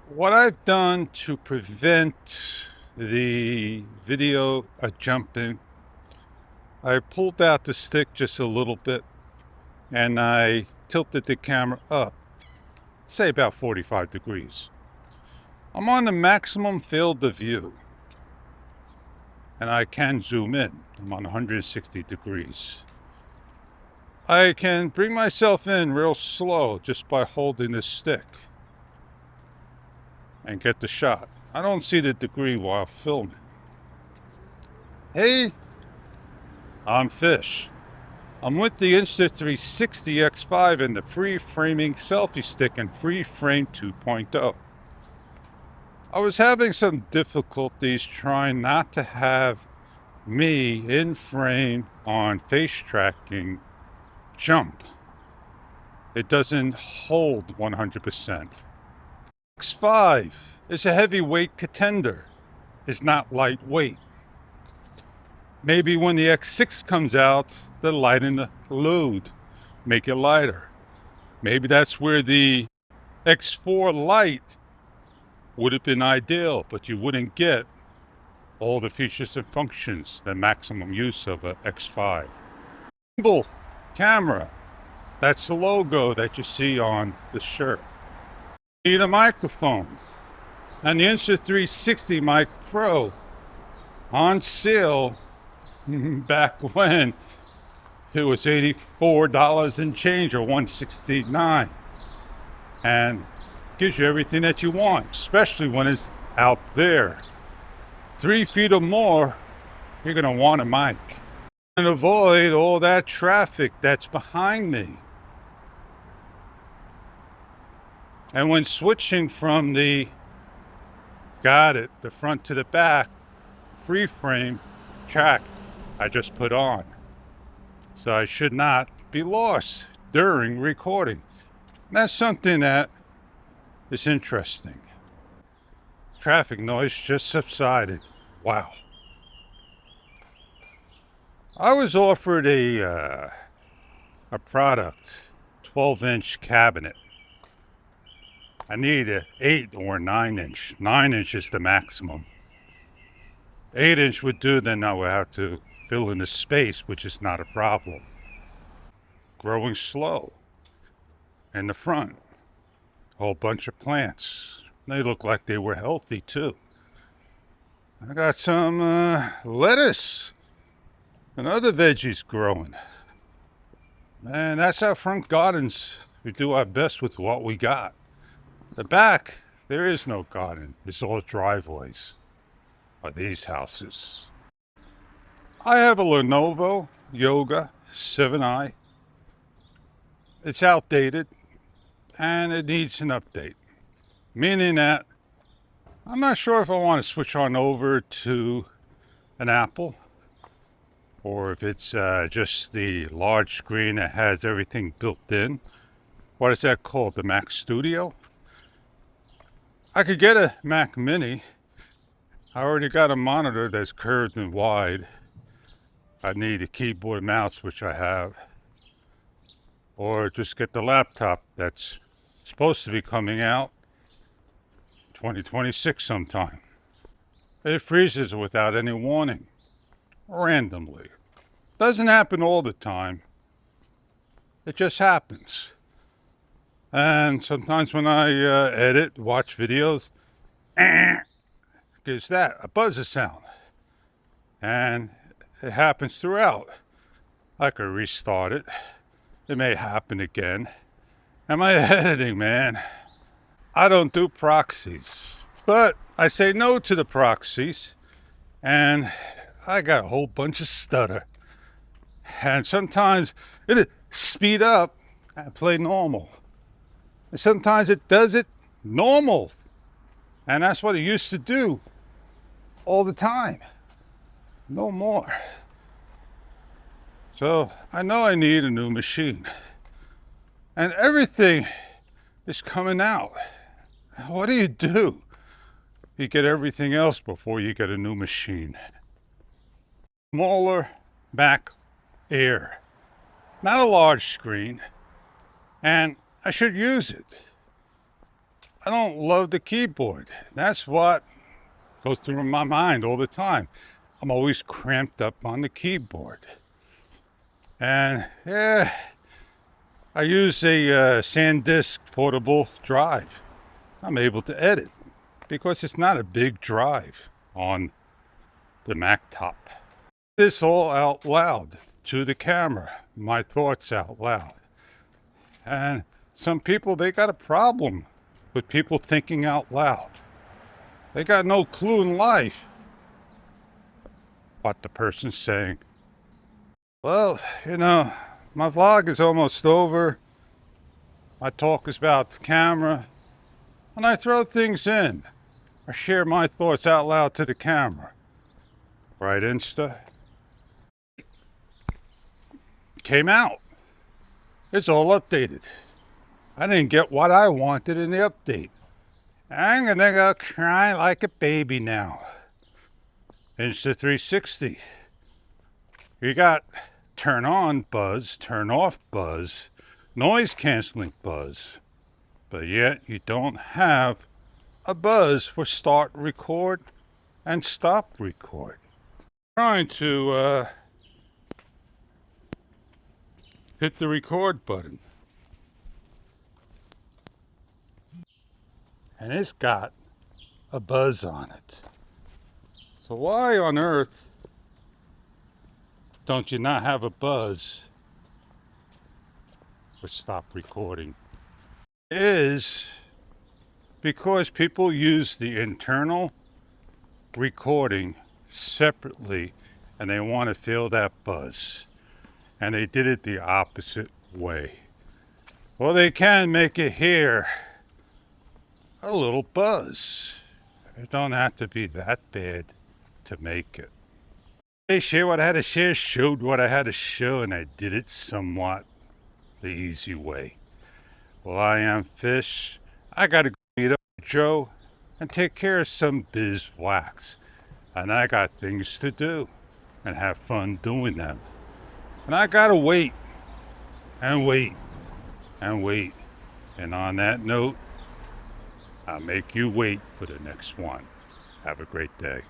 What I've done to prevent the video jumping, I pulled out the stick just a little bit and I tilted the camera up, say about 45 degrees. I'm on the maximum field of view and I can zoom in. I'm on 160 degrees. I can bring myself in real slow just by holding the stick and get the shot. I don't see the degree while filming. Hey, I'm Fish. I'm with the Insta360 X5 and the free framing selfie stick and free frame 2.0. I was having some difficulties trying not to have me in frame on face tracking jump. It doesn't hold 100%. X5 is a heavyweight contender. It's not lightweight. Maybe when the X6 comes out, they'll lighten the load, make it lighter. Maybe that's where the X4 Lite would have been ideal, but you wouldn't get all the features and functions, the maximum use of a X5. Gimbal camera, that's the logo that you see on the shirt. You need a microphone. And the Insta360 Mic Pro on sale back when it was $84 and change, or $169, and gives you everything that you want, especially when it's out there 3 feet or more. You're going to want a mic and avoid all that traffic that's behind me. And when switching from the front to the back, free frame track I just put on. So I should not be lost during recording. That's something that is interesting. Traffic noise just subsided. Wow. I was offered a product, 12-inch cabinet. I need an 8 or 9-inch. 9-inch is the maximum. 8-inch would do, then I would have to fill in the space, which is not a problem. Growing slow in the front. A whole bunch of plants. They look like they were healthy too. I got some lettuce and other veggies growing. Man, that's our front gardens. We do our best with what we got. The back, there is no garden. It's all driveways of these houses. I have a Lenovo Yoga 7i. It's outdated and it needs an update. Meaning that I'm not sure if I want to switch on over to an Apple, or if it's just the large screen that has everything built in. What is that called? The Mac Studio? I could get a Mac Mini. I already got a monitor that's curved and wide. I need a keyboard and mouse, which I have. Or just get the laptop that's supposed to be coming out 2026 sometime. It freezes without any warning, randomly. Doesn't happen all the time. It just happens. And sometimes when I edit, watch videos, gives that a buzzer sound. And it happens throughout. I could restart it. It may happen again. And my editing, man, I don't do proxies. But I say no to the proxies. And I got a whole bunch of stutter. And sometimes it'll speed up and play normal. And sometimes it does it normal. And that's what it used to do all the time. No more. So I know I need a new machine. And everything is coming out. What do? You get everything else before you get a new machine. Smaller Mac Air. Not a large screen. And I should use it. I don't love the keyboard. That's what goes through my mind all the time. I'm always cramped up on the keyboard. And yeah, I use a SanDisk portable drive. I'm able to edit because it's not a big drive on the Mac top. This all out loud to the camera, my thoughts out loud. And some people, they got a problem with people thinking out loud. They got no clue in life what the person's saying. Well, my vlog is almost over. My talk is about the camera. And I throw things in. I share my thoughts out loud to the camera. Right, Insta? Came out. It's all updated. I didn't get what I wanted in the update. I'm gonna go cry like a baby now. Insta360. You got turn on buzz, turn off buzz, noise canceling buzz, but yet you don't have a buzz for start record and stop record. Trying to hit the record button, and it's got a buzz on it. So why on earth don't you not have a buzz for stop recording? Is because people use the internal recording separately and they want to feel that buzz. And they did it the opposite way. Well, they can make it here a little buzz. It don't have to be that bad to make it. They shared what I had to share, showed what I had to show, and I did it somewhat the easy way. Well, I am Fish. I gotta go meet up with Joe and take care of some beeswax. And I got things to do and have fun doing them. And I gotta wait and wait and wait. And on that note, I'll make you wait for the next one. Have a great day.